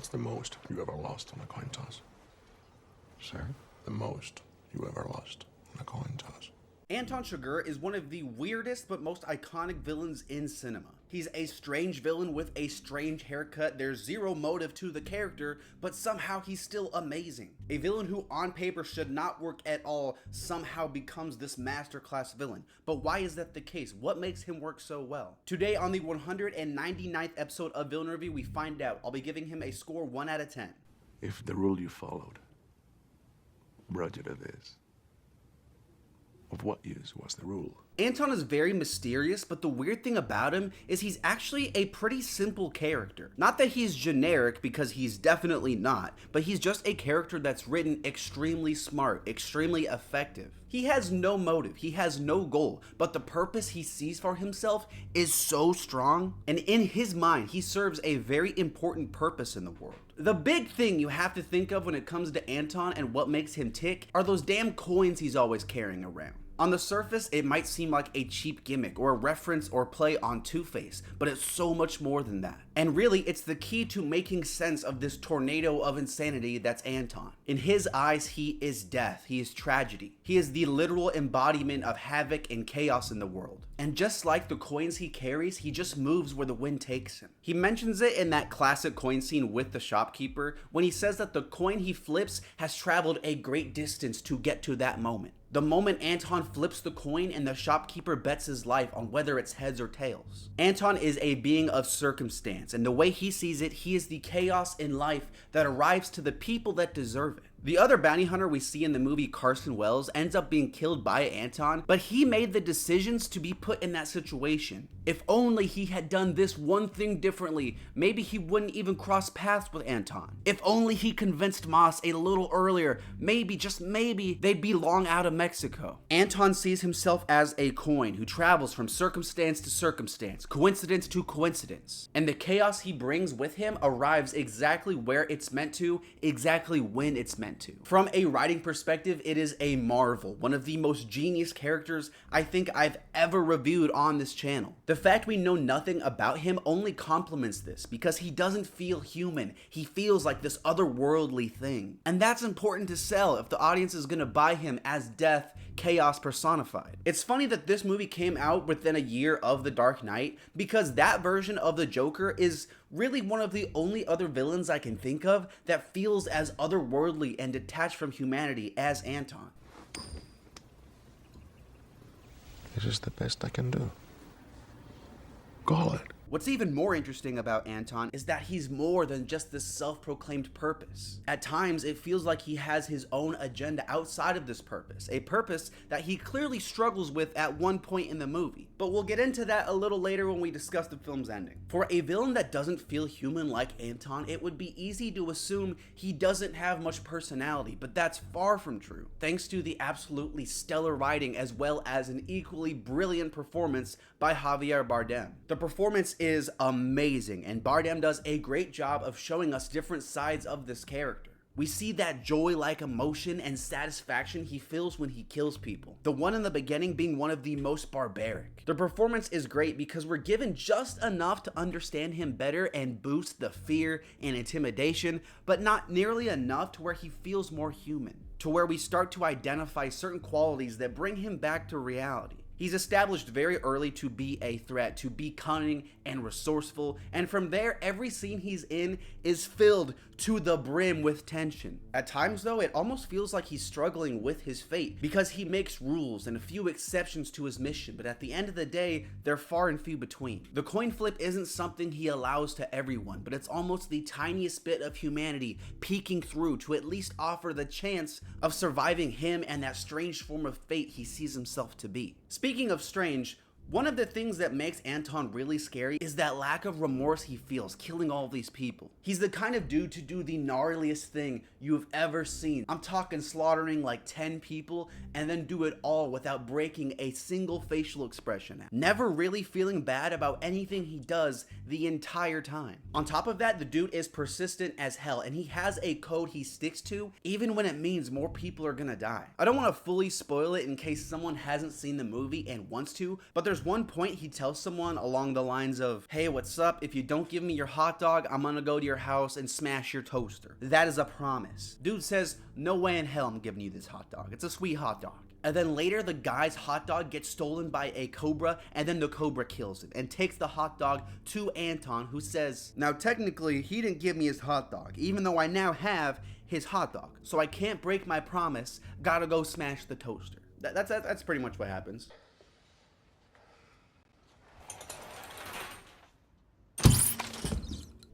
What's the most you ever lost on a coin toss? Sir? The most you ever lost on a coin toss. Anton Chigurh is one of the weirdest but most iconic villains in cinema. He's a strange villain with a strange haircut. There's zero motive to the character, but somehow he's still amazing. A villain who on paper should not work at all somehow becomes this masterclass villain. But why is that the case? What makes him work so well? Today on the 199th episode of Villain Review, we find out. I'll be giving him a score 1 out of 10. If the rule you followed brought you to this, of what use was the rule? Anton is very mysterious, but the weird thing about him is he's actually a pretty simple character. Not that he's generic, because he's definitely not, but he's just a character that's written extremely smart, extremely effective. He has no motive, he has no goal, but the purpose he sees for himself is so strong, and in his mind, he serves a very important purpose in the world. The big thing you have to think of when it comes to Anton and what makes him tick are those damn coins he's always carrying around. On the surface, it might seem like a cheap gimmick or a reference or play on Two-Face, but it's so much more than that. And really, it's the key to making sense of this tornado of insanity that's Anton. In his eyes, he is death, he is tragedy. He is the literal embodiment of havoc and chaos in the world. And just like the coins he carries, he just moves where the wind takes him. He mentions it in that classic coin scene with the shopkeeper when he says that the coin he flips has traveled a great distance to get to that moment. The moment Anton flips the coin and the shopkeeper bets his life on whether it's heads or tails. Anton is a being of circumstance, and the way he sees it, he is the chaos in life that arrives to the people that deserve it. The other bounty hunter we see in the movie, Carson Wells, ends up being killed by Anton, but he made the decisions to be put in that situation. If only he had done this one thing differently, maybe he wouldn't even cross paths with Anton. If only he convinced Moss a little earlier, maybe, just maybe, they'd be long out of Mexico. Anton sees himself as a coin who travels from circumstance to circumstance, coincidence to coincidence. And the chaos he brings with him arrives exactly where it's meant to, exactly when it's meant to. From a writing perspective, it is a marvel, one of the most genius characters I think I've ever reviewed on this channel. The fact we know nothing about him only complements this, because he doesn't feel human, he feels like this otherworldly thing. And that's important to sell if the audience is gonna buy him as death, chaos personified. It's funny that this movie came out within a year of The Dark Knight, because that version of the Joker is really one of the only other villains I can think of that feels as otherworldly and detached from humanity as Anton. This is the best I can do. Call it. What's even more interesting about Anton is that he's more than just this self-proclaimed purpose. At times, it feels like he has his own agenda outside of this purpose, a purpose that he clearly struggles with at one point in the movie. But we'll get into that a little later when we discuss the film's ending. For a villain that doesn't feel human like Anton, it would be easy to assume he doesn't have much personality, but that's far from true, thanks to the absolutely stellar writing as well as an equally brilliant performance by Javier Bardem. The performance is amazing, and Bardem does a great job of showing us different sides of this character. We see that joy-like emotion and satisfaction he feels when he kills people, the one in the beginning being one of the most barbaric. The performance is great because we're given just enough to understand him better and boost the fear and intimidation, but not nearly enough to where he feels more human, to where we start to identify certain qualities that bring him back to reality. He's established very early to be a threat, to be cunning and resourceful, and from there, every scene he's in is filled to the brim with tension. At times though, it almost feels like he's struggling with his fate, because he makes rules and a few exceptions to his mission, but at the end of the day, they're far and few between. The coin flip isn't something he allows to everyone, but it's almost the tiniest bit of humanity peeking through to at least offer the chance of surviving him and that strange form of fate he sees himself to be. Speaking of strange, one of the things that makes Anton really scary is that lack of remorse he feels killing all these people. He's the kind of dude to do the gnarliest thing you've ever seen. I'm talking slaughtering like 10 people and then do it all without breaking a single facial expression. Never really feeling bad about anything he does the entire time. On top of that, the dude is persistent as hell, and he has a code he sticks to even when it means more people are gonna die. I don't want to fully spoil it in case someone hasn't seen the movie and wants to, but there's there's one point he tells someone along the lines of, hey, what's up? If you don't give me your hot dog, I'm gonna go to your house and smash your toaster. That is a promise. Dude says, no way in hell I'm giving you this hot dog. It's a sweet hot dog. And then later, the guy's hot dog gets stolen by a cobra, and then the cobra kills it and takes the hot dog to Anton, who says, now technically, he didn't give me his hot dog, even though I now have his hot dog. So I can't break my promise, gotta go smash the toaster. That's pretty much what happens.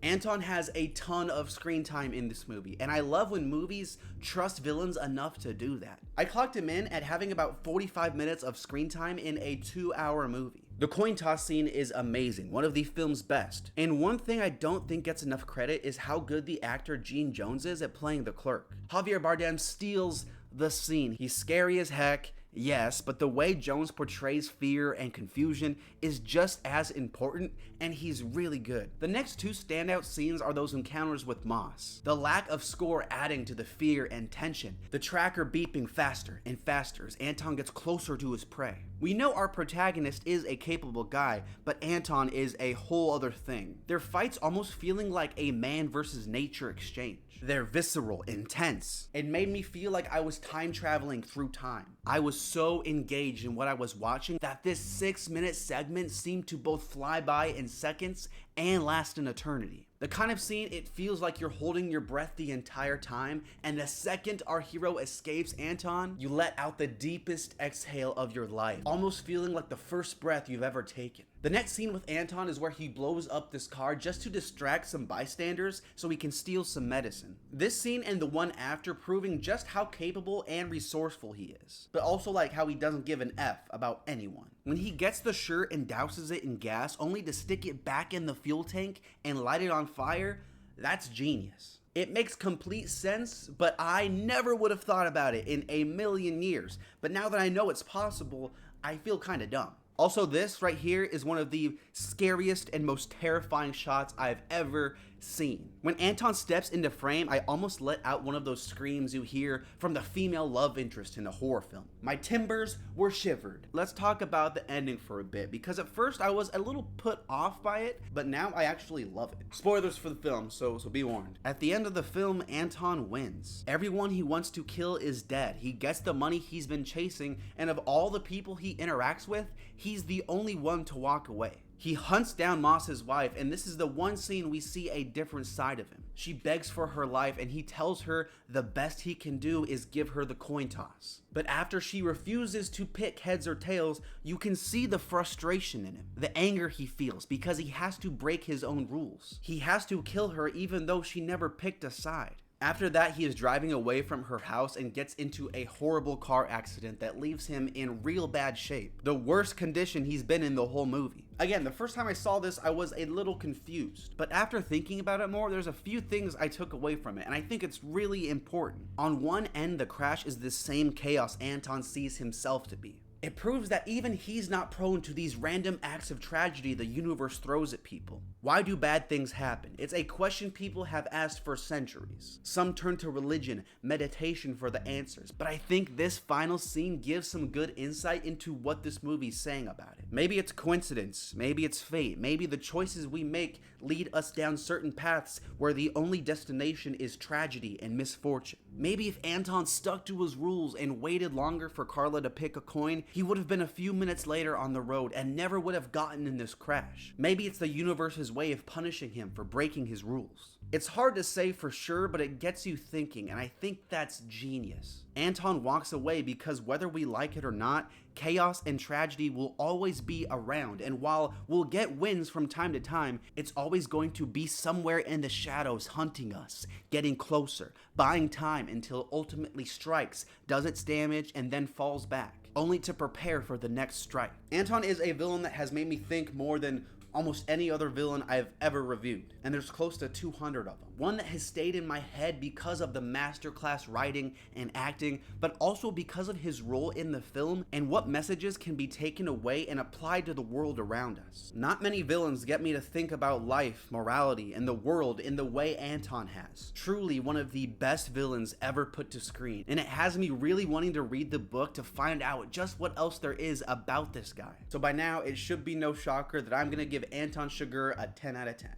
Anton has a ton of screen time in this movie, and I love when movies trust villains enough to do that. I clocked him in at having about 45 minutes of screen time in a 2-hour movie. The coin toss scene is amazing, one of the film's best. And one thing I don't think gets enough credit is how good the actor Gene Jones is at playing the clerk. Javier Bardem steals the scene. He's scary as heck, yes, but the way Jones portrays fear and confusion is just as important, and he's really good. The next two standout scenes are those encounters with Moss. The lack of score adding to the fear and tension. The tracker beeping faster and faster as Anton gets closer to his prey. We know our protagonist is a capable guy, but Anton is a whole other thing. Their fights almost feeling like a man versus nature exchange. They're visceral, intense. It made me feel like I was time traveling through time. I was so engaged in what I was watching that this 6-minute segment seemed to both fly by in seconds and last an eternity. The kind of scene it feels like you're holding your breath the entire time, and the second our hero escapes Anton, you let out the deepest exhale of your life, almost feeling like the first breath you've ever taken. The next scene with Anton is where he blows up this car just to distract some bystanders so he can steal some medicine. This scene and the one after proving just how capable and resourceful he is, but also like how he doesn't give an F about anyone. When he gets the shirt and douses it in gas only to stick it back in the fuel tank and light it on fire, that's genius. It makes complete sense, but I never would have thought about it in a million years. But now that I know it's possible, I feel kind of dumb. Also, this right here is one of the scariest and most terrifying shots I've ever seen. When Anton steps into frame, I almost let out one of those screams you hear from the female love interest in a horror film. My timbers were shivered. Let's talk about the ending for a bit, because at first I was a little put off by it, but now I actually love it. Spoilers for the film, so be warned. At the end of the film, Anton wins. Everyone he wants to kill is dead. He gets the money he's been chasing, and of all the people he interacts with, he's the only one to walk away. He hunts down Moss's wife, and this is the one scene we see a different side of him. She begs for her life, and he tells her the best he can do is give her the coin toss. But after she refuses to pick heads or tails, you can see the frustration in him, the anger he feels because he has to break his own rules. He has to kill her even though she never picked a side. After that, he is driving away from her house and gets into a horrible car accident that leaves him in real bad shape. The worst condition he's been in the whole movie. Again, the first time I saw this, I was a little confused. But after thinking about it more, there's a few things I took away from it, and I think it's really important. On one end, the crash is the same chaos Anton sees himself to be. It proves that even he's not prone to these random acts of tragedy the universe throws at people. Why do bad things happen? It's a question people have asked for centuries. Some turn to religion, meditation for the answers, but I think this final scene gives some good insight into what this movie's saying about it. Maybe it's coincidence, maybe it's fate, maybe the choices we make lead us down certain paths where the only destination is tragedy and misfortune. Maybe if Anton stuck to his rules and waited longer for Carla to pick a coin, he would have been a few minutes later on the road and never would have gotten in this crash. Maybe it's the universe's way of punishing him for breaking his rules. It's hard to say for sure, but it gets you thinking, and I think that's genius. Anton walks away because whether we like it or not, chaos and tragedy will always be around, and while we'll get wins from time to time, it's always going to be somewhere in the shadows hunting us, getting closer, buying time until it ultimately strikes, does its damage, and then falls back, only to prepare for the next strike. Anton is a villain that has made me think more than almost any other villain I've ever reviewed, and there's close to 200 of them. one that has stayed in my head because of the masterclass writing and acting, but also because of his role in the film and what messages can be taken away and applied to the world around us. Not many villains get me to think about life, morality, and the world in the way Anton has. Truly one of the best villains ever put to screen, and it has me really wanting to read the book to find out just what else there is about this guy. So by now, it should be no shocker that I'm gonna give Anton Chigurh a 10 out of 10.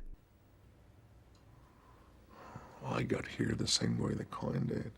I got here the same way the coin did.